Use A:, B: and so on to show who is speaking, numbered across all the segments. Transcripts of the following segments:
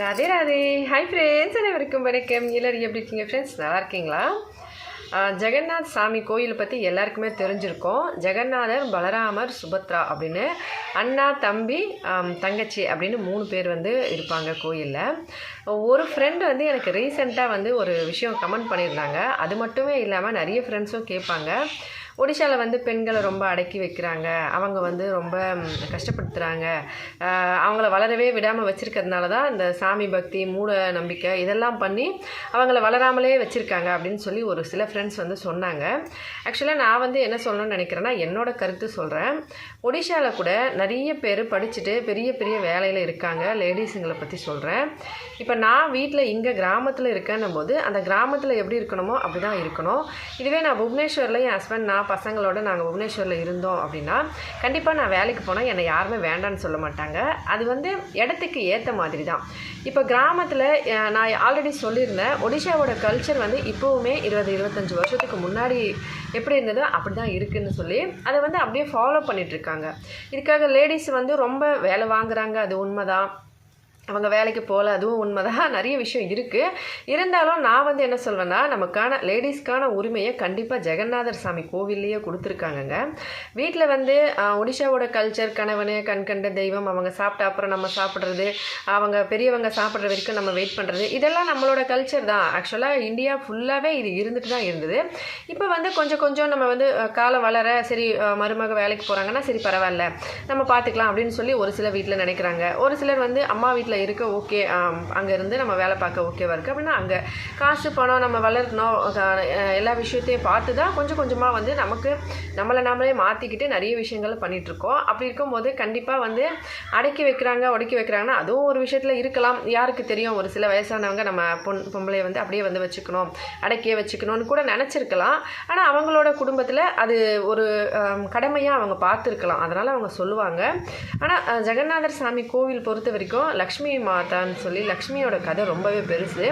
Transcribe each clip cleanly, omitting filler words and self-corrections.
A: Radhe Radhe. Hi friends, அனைவருக்கும் வணக்கம். எல்லோரும் எப்படி இருக்கீங்க ஃப்ரெண்ட்ஸ்? நல்லா இருக்கீங்களா? ஜெகநாத் சாமி கோயிலை பற்றி எல்லாருக்குமே தெரிஞ்சிருக்கோம். ஜெகநாதர், பலராமர், சுபத்ரா அப்படின்னு அண்ணா, தம்பி, தங்கச்சி அப்படின்னு 3 பேர் வந்து இருப்பாங்க கோயிலில். ஒரு ஃப்ரெண்டு வந்து எனக்கு ரீசெண்டாக ஒரு விஷயம் கமெண்ட் பண்ணியிருந்தாங்க. அது மட்டுமே இல்லாமல் நிறைய ஃப்ரெண்ட்ஸும் கேட்பாங்க. ஒடிஷாவில் வந்து பெண்களை ரொம்ப அடக்கி வைக்கிறாங்க, அவங்க வந்து ரொம்ப கஷ்டப்படுத்துகிறாங்க, அவங்கள வளரவே விடாமல் வச்சுருக்கிறதுனால தான் இந்த சாமி பக்தி, மூட நம்பிக்கை இதெல்லாம் பண்ணி அவங்கள வளராமலே வச்சுருக்காங்க அப்படின்னு சொல்லி ஒரு சில ஃப்ரெண்ட்ஸ் வந்து சொன்னாங்க. ஆக்சுவலாக நான் வந்து என்ன சொல்லணும்னு நினைக்கிறேன்னா, என்னோடய கருத்து சொல்கிறேன். ஒடிஷாவில் கூட நிறைய பேர் படிச்சுட்டு பெரிய பெரிய வேலையில் இருக்காங்க. லேடிஸுங்களை பற்றி சொல்கிறேன். இப்போ நான் வீட்டில் இங்கே கிராமத்தில் இருக்கேன்னும் போது அந்த கிராமத்தில் எப்படி இருக்கணுமோ அப்படி தான் இருக்கணும். இதுவே நான் புவனேஸ்வரில் என் ஹஸ்பண்ட், நான் பசங்களோட நாங்கள் புவனேஸ்வரில் இருந்தோம் அப்படின்னா கண்டிப்பாக நான் வேலைக்கு போனால் என்னை யாருமே வேண்டான்னு சொல்ல மாட்டாங்க. அது வந்து இடத்துக்கு ஏற்ற மாதிரி தான். இப்போ கிராமத்தில் நான் ஆல்ரெடி சொல்லியிருந்தேன், ஒடிஷாவோட கல்ச்சர் வந்து இப்போவுமே 20-25 வருஷத்துக்கு முன்னாடி எப்படி இருந்ததோ அப்படி தான் இருக்குதுன்னு சொல்லி அதை வந்து அப்படியே ஃபாலோ பண்ணிகிட்ருக்காங்க. இதுக்காக லேடிஸ் வந்து ரொம்ப வேலை வாங்குகிறாங்க, அது உண்மைதான். அவங்க வேலைக்கு போகல, அதுவும் உண்மைதான். நிறைய விஷயம் இருக்குது. இருந்தாலும் நான் வந்து என்ன சொல்வேன்னா, நமக்கான லேடிஸ்க்கான உரிமையை கண்டிப்பாக ஜெகநாதர் சாமி கோவில்லையே கொடுத்துருக்காங்கங்க. வீட்டில் வந்து ஒடிஷாவோட கல்ச்சர், கணவனே கண்கண்ட தெய்வம், அவங்க சாப்பிட்ட அப்புறம் நம்ம சாப்பிட்றது, அவங்க பெரியவங்க சாப்பிட்ற வரைக்கும் நம்ம வெயிட் பண்ணுறது, இதெல்லாம் நம்மளோட கல்ச்சர் தான். ஆக்சுவலாக இந்தியா ஃபுல்லாகவே இது இருந்துட்டு தான் இருந்தது. இப்போ வந்து கொஞ்சம் கொஞ்சம் நம்ம வந்து காலம் வளர, சரி மருமக வேலைக்கு போகிறாங்கன்னா சரி பரவாயில்ல நம்ம பார்த்துக்கலாம் அப்படின்னு சொல்லி ஒரு சில வீட்டில் நினைக்கிறாங்க. ஒரு சிலர் வந்து அம்மா வீட்டில் இருக்க ஓகே, அங்கே இருந்து நம்ம வேலை பார்க்க ஓகேவா இருக்குது அப்படின்னா அங்கே காசு பணம் நம்ம வளரணும், எல்லா விஷயத்தையும் பார்த்து தான் கொஞ்சம் கொஞ்சமாக வந்து நமக்கு நம்மளை நாமளே மாற்றிக்கிட்டு நிறைய விஷயங்கள் பண்ணிகிட்ருக்கோம். அப்படி இருக்கும்போது கண்டிப்பாக வந்து அடக்கி வைக்கிறாங்க, ஒடுக்கி வைக்கிறாங்கன்னா அதுவும் ஒரு விஷயத்தில் இருக்கலாம். யாருக்கு தெரியும், ஒரு சில வயசானவங்க நம்ம பொம்பளையை வந்து அப்படியே வந்து வச்சுக்கணும், அடக்கியே வச்சுக்கணும்னு கூட நினச்சிருக்கலாம். ஆனால் அவங்களோட குடும்பத்தில் அது ஒரு கடமையாக அவங்க பார்த்துருக்கலாம், அதனால் அவங்க சொல்லுவாங்க. ஆனால் ஜெகநாதர் சாமி கோவில் பொறுத்த வரைக்கும் லக்ஷ்மி மாதான்னு சொல்லி லக்ஷ்மியோட கதை ரொம்பவே பெருசு.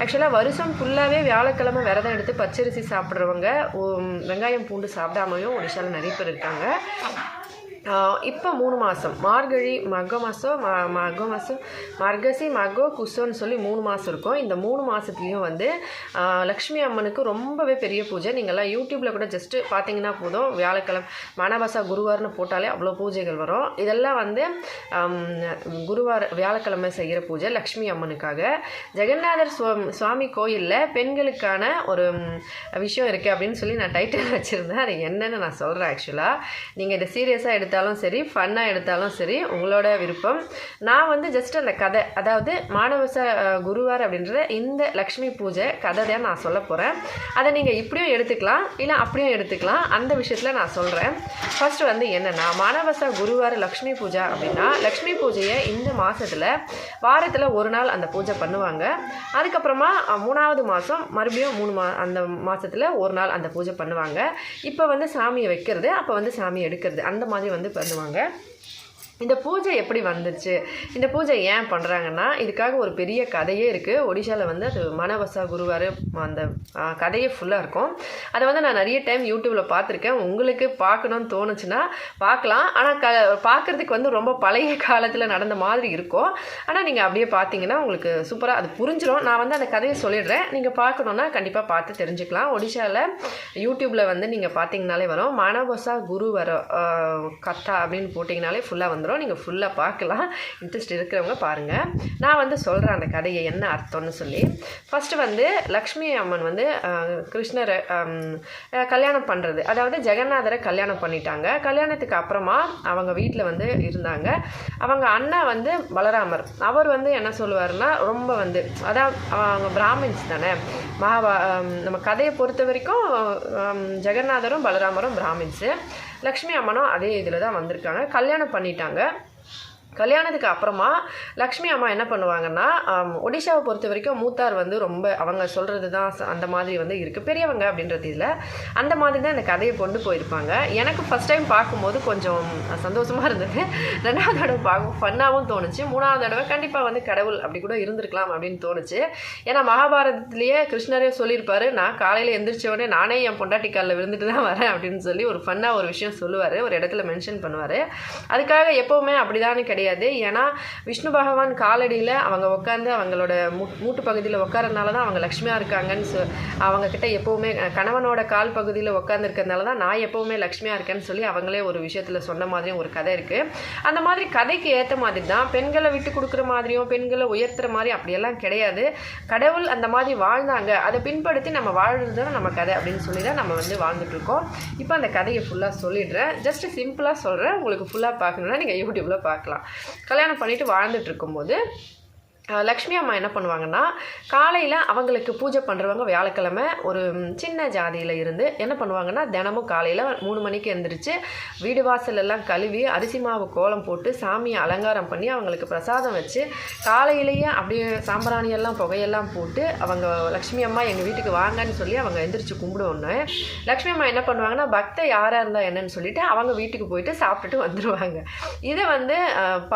A: ஆக்சுவலாக வருஷம் ஃபுல்லாகவே வியாழக்கிழமை விரதம் எடுத்து பச்சரிசி சாப்பிட்றவங்க, வெங்காயம் பூண்டு சாப்பிடாமையும் ஒடிஷாவில் நிறைய பேர் இருக்காங்க. இப்போ 3 மாதம், மார்கழி, மக மாதம், மர்கசி, மகோ, குசோன்னு சொல்லி 3 மாதம் இருக்கும். இந்த 3 மாதத்துலேயும் வந்து லக்ஷ்மி அம்மனுக்கு ரொம்பவே பெரிய பூஜை. நீங்கள்லாம் யூடியூப்பில் கூட ஜஸ்ட்டு பார்த்தீங்கன்னா போதும், வியாழக்கிழமை மணவாசா குருவார்னு போட்டாலே அவ்வளோ பூஜைகள் வரும். இதெல்லாம் வந்து குருவார் வியாழக்கிழமை செய்கிற பூஜை லக்ஷ்மி அம்மனுக்காக. ஜெகநாதர் சுவாமி கோயிலில் பெண்களுக்கான ஒரு விஷயம் இருக்குது அப்படின்னு சொல்லி நான் டைட்டில் வச்சுருந்தேன். அது என்னென்னு நான் சொல்கிறேன். ஆக்சுவலாக நீங்கள் இதை சீரியஸாக எடுத்தாலும் சரி, ஃபன்னாக எடுத்தாலும் சரி, உங்களோட விருப்பம். நான் வந்து ஜஸ்ட் அந்த கதை, அதாவது மானவச குருவார் அப்படின்ற இந்த லக்ஷ்மி பூஜை கதை தான் நான் சொல்ல போகிறேன். அதை நீங்கள் இப்படியும் எடுத்துக்கலாம், இல்லை அப்படியும் எடுத்துக்கலாம். அந்த விஷயத்தில் நான் சொல்கிறேன். ஃபர்ஸ்ட் வந்து என்னென்னா, மானவச குருவார் லக்ஷ்மி பூஜை அப்படின்னா, லக்ஷ்மி பூஜையை இந்த மாதத்தில் வாரத்தில் ஒரு நாள் அந்த பூஜை பண்ணுவாங்க. அதுக்கப்புறமா 3வது மாதம் மறுபடியும் அந்த மாதத்தில் ஒரு நாள் அந்த பூஜை பண்ணுவாங்க. இப்போ வந்து சாமியை வைக்கிறது, அப்போ வந்து சாமியை எடுக்கிறது, அந்த மாதிரி வந்து பண்ணுவாங்க. இந்த பூஜை எப்படி வந்துச்சு, இந்த பூஜை ஏன் பண்ணுறாங்கன்னா, இதுக்காக ஒரு பெரிய கதையே இருக்குது. ஒடிஷாவில் வந்து அது மணவசா குருவார், அந்த கதையே ஃபுல்லாக இருக்கும். அதை வந்து நான் நிறைய டைம் யூடியூப்பில் பார்த்துருக்கேன். உங்களுக்கு பார்க்கணுன்னு தோணுச்சுன்னா பார்க்கலாம். ஆனால் பார்க்குறதுக்கு வந்து ரொம்ப பழைய காலத்தில் நடந்த மாதிரி இருக்கும். ஆனால் நீங்கள் அப்படியே பார்த்தீங்கன்னா உங்களுக்கு சூப்பராக அது புரிஞ்சிடும். நான் வந்து அந்த கதையை சொல்லிடுறேன், நீங்கள் பார்க்கணுன்னா கண்டிப்பாக பார்த்து தெரிஞ்சுக்கலாம். ஒடிஷாவில் யூடியூப்பில் வந்து நீங்கள் பார்த்தீங்கனாலே வரும், மணவசா குருவார் கத்தா அப்படின்னு போட்டிங்கனாலே ஃபுல்லாக வந்து நீங்கள் ஃபுல்லாக பார்க்கலாம். இன்ட்ரெஸ்ட் இருக்கிறவங்க பாருங்கள். நான் வந்து சொல்கிறேன் அந்த கதையை என்ன அர்த்தம்னு சொல்லி. ஃபஸ்ட்டு வந்து லக்ஷ்மி அம்மன் வந்து கிருஷ்ணரை கல்யாணம் பண்ணுறது, அதாவது ஜெகநாதரை கல்யாணம் பண்ணிட்டாங்க. கல்யாணத்துக்கு அப்புறமா அவங்க வீட்டில் வந்து இருந்தாங்க. அவங்க அண்ணா வந்து பலராமர், அவர் வந்து என்ன சொல்லுவார்னா, ரொம்ப வந்து அதாவது அவங்க பிராமின்ஸ் தானே. நம்ம கதையை பொறுத்த வரைக்கும் ஜெகநாதரும் பலராமரும் பிராமின்ஸு, லக்ஷ்மி அம்மனும் அதே இதில் தான் வந்திருக்காங்க. கல்யாணம் பண்ணிட்டாங்க. கல்யாணத்துக்கு அப்புறமா லக்ஷ்மி அம்மா என்ன பண்ணுவாங்கன்னா, ஒடிஷாவை பொறுத்த வரைக்கும் மூத்தார் வந்து ரொம்ப அவங்க சொல்கிறது தான் அந்த மாதிரி வந்து இருக்குது, பெரியவங்க அப்படின்றது இல்லை. அந்த மாதிரி தான் இந்த கதையை கொண்டு போயிருப்பாங்க. எனக்கு ஃபஸ்ட் டைம் பார்க்கும்போது கொஞ்சம் சந்தோஷமாக இருந்தது. 2வது தடவை பார்க்கும் ஃபன்னாகவும் தோணுச்சு. 3வது தடவை கண்டிப்பாக வந்து கடவுள் அப்படி கூட இருந்திருக்கலாம் அப்படின்னு தோணுச்சு. ஏன்னா மகாபாரதத்துலேயே கிருஷ்ணரே சொல்லியிருப்பார், நான் காலையில் எந்திரிச்சோடனே நானே என் பொண்டாட்டி காலில் விழுந்துட்டு தான் வரேன் அப்படின்னு சொல்லி ஒரு ஃபன்னாக ஒரு விஷயம் சொல்லுவார், ஒரு இடத்துல மென்ஷன் பண்ணுவார். அதுக்காக எப்போவுமே அப்படி தானே கிடையாது. கிடையாது. ஏன்னா விஷ்ணு பகவான் காலடியில் அவங்க உட்காந்து அவங்களோட மூட்டு பகுதியில் உட்காரனால தான் அவங்க லக்ஷ்மியாக இருக்காங்கன்னு அவங்கக்கிட்ட எப்போவுமே கணவனோட கால் பகுதியில் உட்காந்துருக்கிறதுனால தான் நான் எப்போவுமே லக்ஷ்மியாக இருக்கேன்னு சொல்லி அவங்களே ஒரு விஷயத்தில் சொன்ன மாதிரியும் ஒரு கதை இருக்குது. அந்த மாதிரி கதைக்கு ஏற்ற மாதிரி தான் பெண்களை விட்டு கொடுக்குற மாதிரியும் பெண்களை உயர்த்துற மாதிரி அப்படியெல்லாம் கிடையாது. கடவுள் அந்த மாதிரி வாழ்ந்தாங்க, அதை பின்படுத்தி நம்ம வாழ்றது தான் நம்ம கதை அப்படின்னு சொல்லி தான் நம்ம வந்து வாழ்ந்துட்டுருக்கோம். இப்போ அந்த கதையை ஃபுல்லாக சொல்லிடுறேன். ஜஸ்ட்டு சிம்பிளாக சொல்கிறேன், உங்களுக்கு ஃபுல்லாக பார்க்கணுன்னா நீங்கள் யூடியூப்பில் பார்க்கலாம். கல்யாணம் பண்ணிவிட்டு வாழ்ந்துட்டு இருக்கும்போது லக்ஷ்மி அம்மா என்ன பண்ணுவாங்கன்னா, காலையில் அவங்களுக்கு பூஜை பண்ணுறவங்க வியாழக்கிழமை ஒரு சின்ன ஜாதியில் இருந்து என்ன பண்ணுவாங்கன்னா, தினமும் காலையில் 3 மணிக்கு எழுந்திரிச்சு வீடு வாசல் எல்லாம் கழுவி அரிசி மாவு கோலம் போட்டு சாமியை அலங்காரம் பண்ணி அவங்களுக்கு பிரசாதம் வச்சு காலையிலேயே அப்படியே சாம்பிராணியெல்லாம் புகையெல்லாம் போட்டு அவங்க லக்ஷ்மி அம்மா எங்கள் வீட்டுக்கு வாங்கன்னு சொல்லி அவங்க எந்திரிச்சு கும்பிடுவோன்னு லக்ஷ்மி அம்மா என்ன பண்ணுவாங்கன்னா, பக்தை யாராக இருந்தால் என்னன்னு சொல்லிட்டு அவங்க வீட்டுக்கு போயிட்டு சாப்பிட்டுட்டு வந்துடுவாங்க. இதை வந்து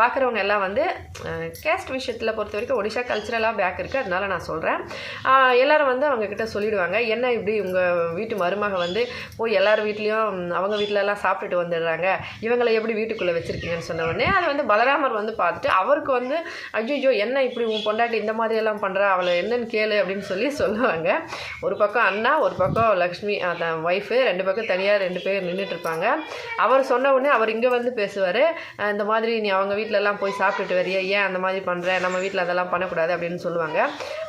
A: பார்க்குறவங்க எல்லாம் வந்து கேஸ்ட் விஷயத்தில் பொறுத்த வரைக்கும் ஒடிஷா கல்ச்சரலாக பேக் இருக்குது, அதனால நான் சொல்கிறேன். எல்லோரும் வந்து அவங்கக்கிட்ட சொல்லிவிடுவாங்க, என்ன இப்படி உங்கள் வீட்டு மருமக வந்து போய் எல்லார் வீட்லேயும் அவங்க வீட்டிலலாம் சாப்பிட்டுட்டு வந்துடுறாங்க, இவங்களை எப்படி வீட்டுக்குள்ளே வச்சுருக்கீங்கன்னு சொன்ன உடனே அதை வந்து பலராமர் வந்து பார்த்துட்டு அவருக்கு வந்து ஐயோ என்ன இப்படி உன் பொண்டாட்டி இந்த மாதிரியெல்லாம் பண்ணுறா, அவளை என்னன்னு கேளு அப்படின்னு சொல்லி சொல்லுவாங்க. ஒரு பக்கம் அண்ணா, ஒரு பக்கம் லக்ஷ்மி ஒய்ஃபு, 2 பக்கம் தனியாக 2 பேர் நின்றுட்டுருப்பாங்க. அவர் சொன்ன உடனே அவர் இங்கே வந்து பேசுவார், இந்த மாதிரி நீ அவங்க வீட்டிலலாம் போய் சாப்பிட்டுட்டு வரைய, ஏன் அந்த மாதிரி பண்ணுற, நம்ம வீட்டில் அதெல்லாம் பண்ணக்கூடாது அப்படின்னு சொல்லுவாங்க.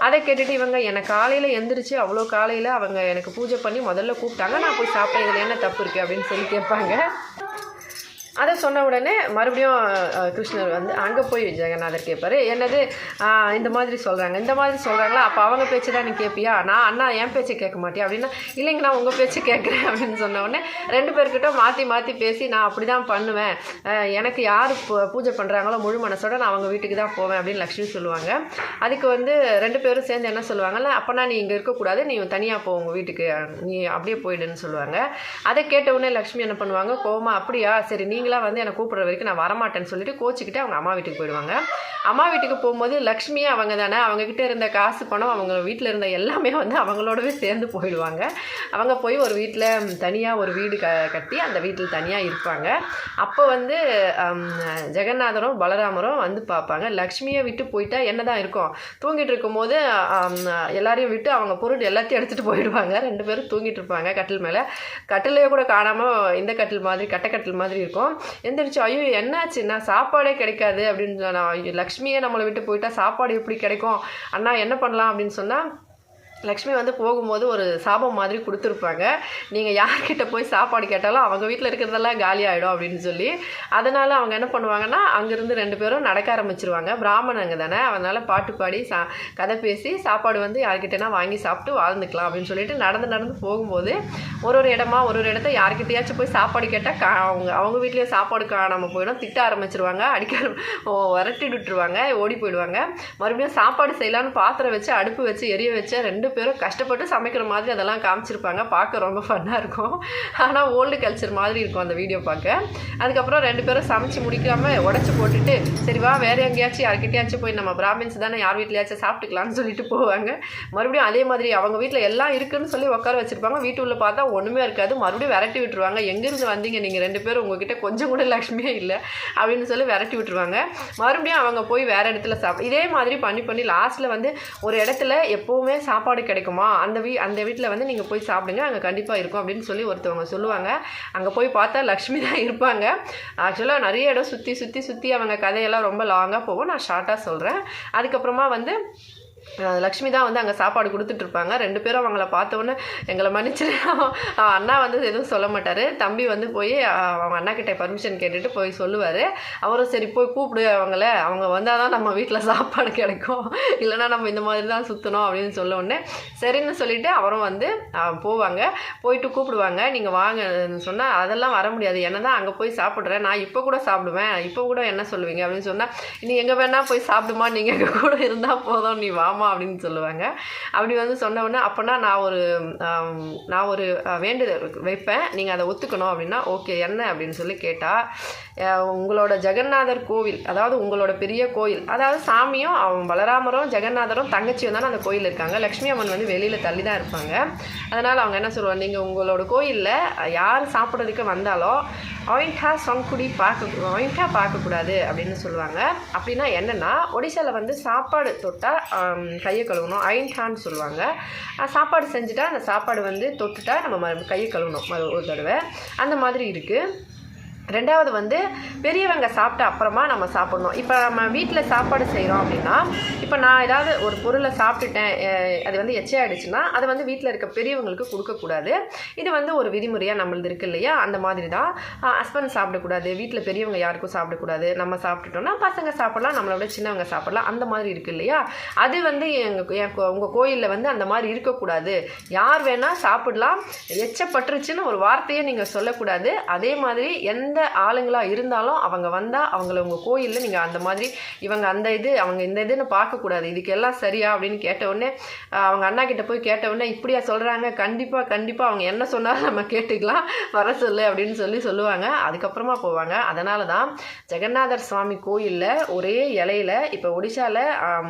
A: அதை கேட்டுட்டு இவங்க எனக்கு காலையில் எந்திரிச்சு அவ்வளோ காலையில் அவங்க எனக்கு பூஜை பண்ணி முதல்ல கூப்பிட்டாங்க, நான் போய் சாப்பிட்டேன், இதில் என்ன தப்பு இருக்குது அப்படின்னு சொல்லி கேட்பாங்க. அதை சொன்ன உடனே மறுபடியும் கிருஷ்ணர் வந்து அங்கே போய் ஜெகநாதர் கேட்பார், என்னது இந்த மாதிரி சொல்கிறாங்களா, அப்போ அவங்க பேச்சு தான் நீ கேட்பியா, நான் அண்ணா என் பேச்சை கேட்க மாட்டியா அப்படின்னா, இல்லைங்க நான் உங்கள் பேச்சு கேட்குறேன் அப்படின்னு சொன்ன உடனே 2 பேர்கிட்ட மாற்றி பேசி நான் அப்படி தான் பண்ணுவேன், எனக்கு யார் பூஜை பண்ணுறாங்களோ முழு மனசோட நான் அவங்க வீட்டுக்கு தான் போவேன் அப்படின்னு லக்ஷ்மி சொல்லுவாங்க. அதுக்கு வந்து 2 பேரும் சேர்ந்து என்ன சொல்லுவாங்கல்ல, அப்போனா நீ இங்கே இருக்கக்கூடாது, நீ தனியாக போ உங்கள் வீட்டுக்கு, நீ அப்படியே போயிடுன்னு சொல்லுவாங்க. அதை கேட்ட உடனே லக்ஷ்மி என்ன பண்ணுவாங்க, கோமா அப்படியா சரி நீங்களாம் வந்து என்னை கூப்பிட்ற வரைக்கும் நான் வரமாட்டேன்னு சொல்லிட்டு கோச்சிக்கிட்டு அவங்க அம்மா வீட்டுக்கு போயிடுவாங்க. அம்மா வீட்டுக்கு போகும்போது லக்ஷ்மியே அவங்க தானே, அவங்கக்கிட்ட இருந்த காசு பணம் அவங்க வீட்டில் இருந்த எல்லாமே வந்து அவங்களோடவே சேர்ந்து போயிடுவாங்க. அவங்க போய் ஒரு வீட்டில் தனியாக ஒரு வீடு கட்டி அந்த வீட்டில் தனியாக இருப்பாங்க. அப்போ வந்து ஜெகநாதரும் பலராமரும் வந்து பார்ப்பாங்க, லக்ஷ்மியை விட்டு போயிட்டா என்ன தான் இருக்கும், தூங்கிட்டு இருக்கும்போது எல்லாரையும் விட்டு அவங்க பொருள் எல்லாத்தையும் எடுத்துகிட்டு போயிடுவாங்க. 2 பேரும் தூங்கிட்டு இருப்பாங்க கட்டில் மேலே, கட்டிலே கூட காணாமல் இந்த கட்டில் மாதிரி கட்டக்கட்டில் மாதிரி இருக்கும். எந்திரிச்சு ஐயோ என்னாச்சுன்னா சாப்பாடே கிடைக்காது அப்படின்னு சொன்னால், லக்ஷ்மியே நம்மளை விட்டு போயிட்டா சாப்பாடு எப்படி கிடைக்கும் அண்ணா என்ன பண்ணலாம் அப்படின்னு சொன்னால், லக்ஷ்மி வந்து போகும்போது ஒரு சாபம் மாதிரி கொடுத்துருப்பாங்க, நீங்கள் யார்கிட்ட போய் சாப்பாடு கேட்டாலும் அவங்க வீட்டில் இருக்கிறதெல்லாம் காலி ஆகிடும் அப்படின்னு சொல்லி. அதனால் அவங்க என்ன பண்ணுவாங்கன்னா, அங்கேருந்து 2 பேரும் நடக்க ஆரம்பிச்சிருவாங்க. பிராமணங்க தானே, அதனால் பாட்டு பாடி கதை பேசி சாப்பாடு வந்து யார்கிட்டனா வாங்கி சாப்பிட்டு வாழ்ந்துக்கலாம் அப்படின்னு சொல்லிட்டு நடந்து போகும்போது ஒரு இடத்த யார்கிட்டையாச்சும் போய் சாப்பாடு கேட்டால் அவங்க வீட்லேயே சாப்பாடு காணாமல் போயிடும், திட்ட ஆரம்பிச்சிருவாங்க, விரட்டி விட்டுருவாங்க, ஓடி போயிடுவாங்க. மறுபடியும் சாப்பாடு செய்யலான்னு பாத்திரம் வச்சு அடுப்பு வச்சு எரிய வச்சு 2 பேரும் கஷ்டப்பட்டு சமைக்கிற மாதிரி அதெல்லாம் காமிச்சிருப்பாங்க. பார்க்க ரொம்ப ஃபன்னாக இருக்கும், ஆனால் ஓல்டு கல்ச்சர் மாதிரி இருக்கும் அந்த வீடியோ பார்க்க. அதுக்கப்புறம் 2 பேரும் சமைச்சு முடிக்காமல் உடச்சி போட்டுட்டு சரி வா வேறு எங்கேயாச்சும் யார்கிட்டயாச்சும் போய் நம்ம பிராமின்ஸ் தானே யார் வீட்லையாச்சும் சாப்பிட்டுக்கலான்னு சொல்லிட்டு போவாங்க. மறுபடியும் அதே மாதிரி அவங்க வீட்டில் எல்லாம் இருக்குதுன்னு சொல்லி உட்கார வச்சுருப்பாங்க. வீட்டுள்ள பார்த்தா ஒன்றுமே இருக்காது. மறுபடியும் விரட்டி விட்டுருவாங்க, எங்கேருந்து வந்தீங்க நீங்கள் 2 பேரும், உங்ககிட்ட கொஞ்சம் கூட லக்ஷ்மியே இல்லை அப்படின்னு சொல்லி விரட்டி விட்டுருவாங்க. மறுபடியும் அவங்க போய் வேறு இடத்துல இதே மாதிரி பண்ணி லாஸ்ட்டில் வந்து ஒரு இடத்துல எப்போவுமே சாப்பாடு கிடைக்குமா, அந்த வீட்டில் வந்து நீங்கள் போய் சாப்பிடுங்க, அங்கே கண்டிப்பாக இருக்கும் அப்படின்னு சொல்லி ஒருத்தவங்க சொல்லுவாங்க. அங்கே போய் பார்த்தா லக்ஷ்மி தான் இருப்பாங்க. ஆக்சுவலாக நிறைய இடம் சுற்றி அவங்க கதையெல்லாம் ரொம்ப லாங்காக போகும், நான் ஷார்ட்டாக சொல்கிறேன். அதுக்கப்புறமா வந்து லக்ஷ்மி தான் வந்து அங்கே சாப்பாடு கொடுத்துட்ருப்பாங்க. 2 பேரும் அவங்கள பார்த்தோன்னே எங்களை மன்னிச்சிரு, அண்ணா வந்து எதுவும் சொல்ல மாட்டார். தம்பி வந்து போய் அவங்க அண்ணா கிட்டே பர்மிஷன் கேட்டுட்டு போய் சொல்லுவார். அவரும் சரி போய் கூப்பிடு அவங்க வந்தால் தான் நம்ம வீட்டில் சாப்பாடு கிடைக்கும், இல்லைனா நம்ம இந்த மாதிரி தான் சுற்றணும் அப்படின்னு சொல்ல உடனே சரின்னு சொல்லிவிட்டு அவரும் வந்து போவாங்க. போயிட்டு கூப்பிடுவாங்க, நீங்கள் வாங்கன்னு சொன்னால் அதெல்லாம் வர முடியாது, என்ன தான் அங்கே போய் சாப்பிட்றேன், நான் இப்போ கூட சாப்பிடுவேன், இப்போ கூட என்ன சொல்லுவீங்க அப்படின்னு சொன்னால், நீ எங்கே வேணால் போய் சாப்பிடுமா, நீங்கள் எங்கள் கூட இருந்தால் போதும், நீ வா ஆமாம் அப்படின்னு சொல்லுவாங்க. அப்படி வந்து சொன்ன உடனே அப்போனா நான் ஒரு வேண்டுதல் வைப்பேன், நீங்கள் அதை ஒத்துக்கணும் அப்படின்னா ஓகே என்ன அப்படின்னு சொல்லி கேட்டால், உங்களோட ஜெகநாதர் கோவில், அதாவது உங்களோட பெரிய கோயில், அதாவது சாமியும் அவன் பலராமரும் ஜெகநாதரும் தங்கச்சியும் தானே அந்த கோயில் இருக்காங்க. லக்ஷ்மி அம்மன் வந்து வெளியில் தள்ளி தான் இருப்பாங்க. அதனால் அவங்க என்ன சொல்லுவாங்க, நீங்கள் உங்களோட கோயிலில் யார் சாப்பிட்றதுக்கு வந்தாலும் ஒயின்டா சொங்குடி பார்க்கக்கூடாது அப்படின்னு சொல்லுவாங்க. அப்படின்னா என்னென்னா, ஒடிசாவில் வந்து சாப்பாடு தொட்டால் கையை கழுவணும், ஐன்டான்னு சொல்லுவாங்க. சாப்பாடு செஞ்சுட்டா அந்த சாப்பாடு வந்து தொட்டுட்டா நம்ம கையை கழுவணும் ஒரு தடவை, அந்த மாதிரி இருக்குது. ரெண்டாவது வந்து பெரியவங்க சாப்பிட்ட அப்புறமா நம்ம சாப்பிடணும். இப்போ நம்ம வீட்டில் சாப்பாடு செய்கிறோம் அப்படின்னா, இப்போ நான் ஏதாவது ஒரு பொருளை சாப்பிட்டுட்டேன், அது வந்து எச்சையாயிடுச்சுன்னா அதை வந்து வீட்டில் இருக்க பெரியவங்களுக்கு கொடுக்கக்கூடாது. இது வந்து ஒரு விதிமுறையாக நம்மளது இருக்குது இல்லையா? அந்த மாதிரி தான் ஹஸ்பண்ட் சாப்பிடக்கூடாது, வீட்டில் பெரியவங்க யாருக்கும் சாப்பிடக்கூடாது. நம்ம சாப்பிட்டுட்டோம்னா பசங்க சாப்பிடலாம், நம்மளோட சின்னவங்க சாப்பிடலாம், அந்த மாதிரி இருக்குது இல்லையா? அது வந்து உங்கள் கோயிலில் வந்து அந்த மாதிரி இருக்கக்கூடாது. யார் வேணால் சாப்பிடலாம், எச்சப்பட்டுருச்சுன்னு ஒரு வார்த்தையை நீங்கள் சொல்லக்கூடாது. அதே மாதிரி எந்த ஆளுங்களாக இருந்தாலும் அவங்க வந்தால் அவங்கள உங்கள் கோயிலில் நீங்கள் அந்த மாதிரி இவங்க அவங்க இந்த இதுன்னு பார்க்கக்கூடாது. இதுக்கு எல்லாம் சரியா அப்படின்னு கேட்டவுடனே அவங்க அண்ணா கிட்ட போய் கேட்டவுடனே இப்படியா சொல்கிறாங்க, கண்டிப்பாக அவங்க என்ன சொன்னாலும் நம்ம கேட்டுக்கலாம், வர சொல்லு அப்படின்னு சொல்லுவாங்க. அதுக்கப்புறமா போவாங்க. அதனால தான் ஜெகநாதர் சுவாமி கோயிலில் ஒரே இலையில், இப்போ ஒடிசாவில்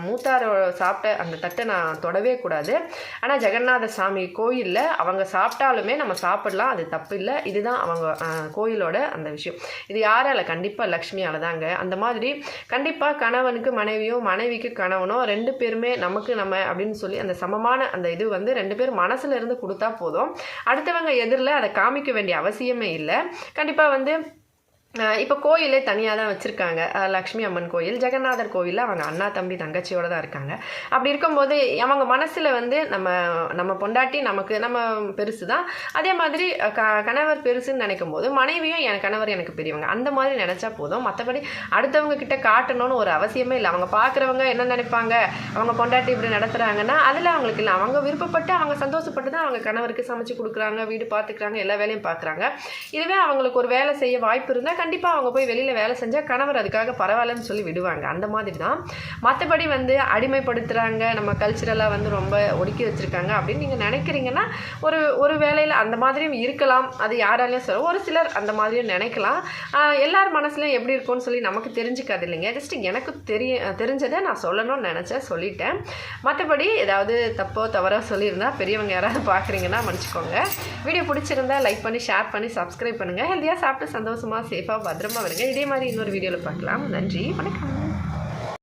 A: மூத்தார் சாப்பிட்ட அந்த தட்டை நான் தொடவே கூடாது. ஆனால் ஜெகநாதர் சாமி கோயிலில் அவங்க சாப்பிட்டாலுமே நம்ம சாப்பிடலாம், அது தப்பு இல்லை. இதுதான் அவங்க கோயிலோட அந்த விஷயம். இது யாரால? கண்டிப்பாக லக்ஷ்மியால் தாங்க. அந்த மாதிரி கண்டிப்பாக கணவனுக்கு மனைவியோ, மனைவிக்கு கணவனோ 2 பேருமே நமக்கு நம்ம அப்படின்னு சொல்லி அந்த சமமான அந்த இது வந்து 2 பேர் மனசுல இருந்து கொடுத்தா போதும். அடுத்தவங்க எதிரில் அதை காமிக்க வேண்டிய அவசியமே இல்லை. கண்டிப்பாக வந்து இப்போ கோயிலே தனியாக தான் வச்சுருக்காங்க. லக்ஷ்மி அம்மன் கோயில், ஜெகநாதர் கோயிலில் அவங்க அண்ணா தம்பி தங்கச்சியோடு தான் இருக்காங்க. அப்படி இருக்கும்போது அவங்க மனசில் வந்து நம்ம பொண்டாட்டி நம்ம பெருசு தான், அதே மாதிரி கணவர் பெருசுன்னு நினைக்கும் போது மனைவியும் என் கணவர் எனக்கு பெரியவங்க, அந்த மாதிரி நினச்சா போதும். மற்றபடி அடுத்தவங்க கிட்ட காட்டணும்னு ஒரு அவசியமே இல்லை. அவங்க பார்க்குறவங்க என்ன நினைப்பாங்க, அவங்க பொண்டாட்டி இப்படி நடத்துகிறாங்கன்னா அதில் அவங்களுக்கு இல்லை. அவங்க விருப்பப்பட்டு அவங்க சந்தோஷப்பட்டு தான் அவங்க கணவருக்கு சமைச்சு கொடுக்குறாங்க, வீடு பார்த்துக்கிறாங்க, எல்லா வேலையும் பார்க்குறாங்க. இதுவே அவங்களுக்கு ஒரு வேலை செய்ய வாய்ப்பு இருந்தால் கண்டிப்பாக அவங்க போய் வெளியில் வேலை செஞ்சால் கணவர் அதுக்காக பரவாயில்லன்னு சொல்லி விடுவாங்க. அந்த மாதிரி தான். மற்றபடி வந்து அடிமைப்படுத்துகிறாங்க, நம்ம கல்ச்சரலாக வந்து ரொம்ப ஒடுக்கி வச்சுருக்காங்க அப்படின்னு நீங்கள் நினைக்கிறீங்கன்னா ஒரு வேலையில் அந்த மாதிரியும் இருக்கலாம். அது யாராலையும் சொல்ல, ஒரு சிலர் அந்த மாதிரியும் நினைக்கலாம். எல்லார் மனசுலையும் எப்படி இருக்கும்னு சொல்லி நமக்கு தெரிஞ்சுக்காது இல்லைங்க. ஜஸ்ட் எனக்கு தெரிஞ்சதை நான் சொல்லணும்னு நினச்சேன், சொல்லிட்டேன். மற்றபடி ஏதாவது தப்போ தவறோ சொல்லியிருந்தால் பெரியவங்க யாராவது பார்க்குறீங்கன்னா மன்னிச்சுக்கோங்க. வீடியோ பிடிச்சிருந்தா லைக் பண்ணி, ஷேர் பண்ணி, சப்ஸ்கிரைப் பண்ணுங்கள். ஹெல்த்தியாக சாப்பிட்டு சந்தோஷமாக சேஃபாக பத்திரமா வருங்க. இதே மாதிரி இன்னொரு வீடியோவில் பார்க்கலாம். நன்றி, வணக்கம்.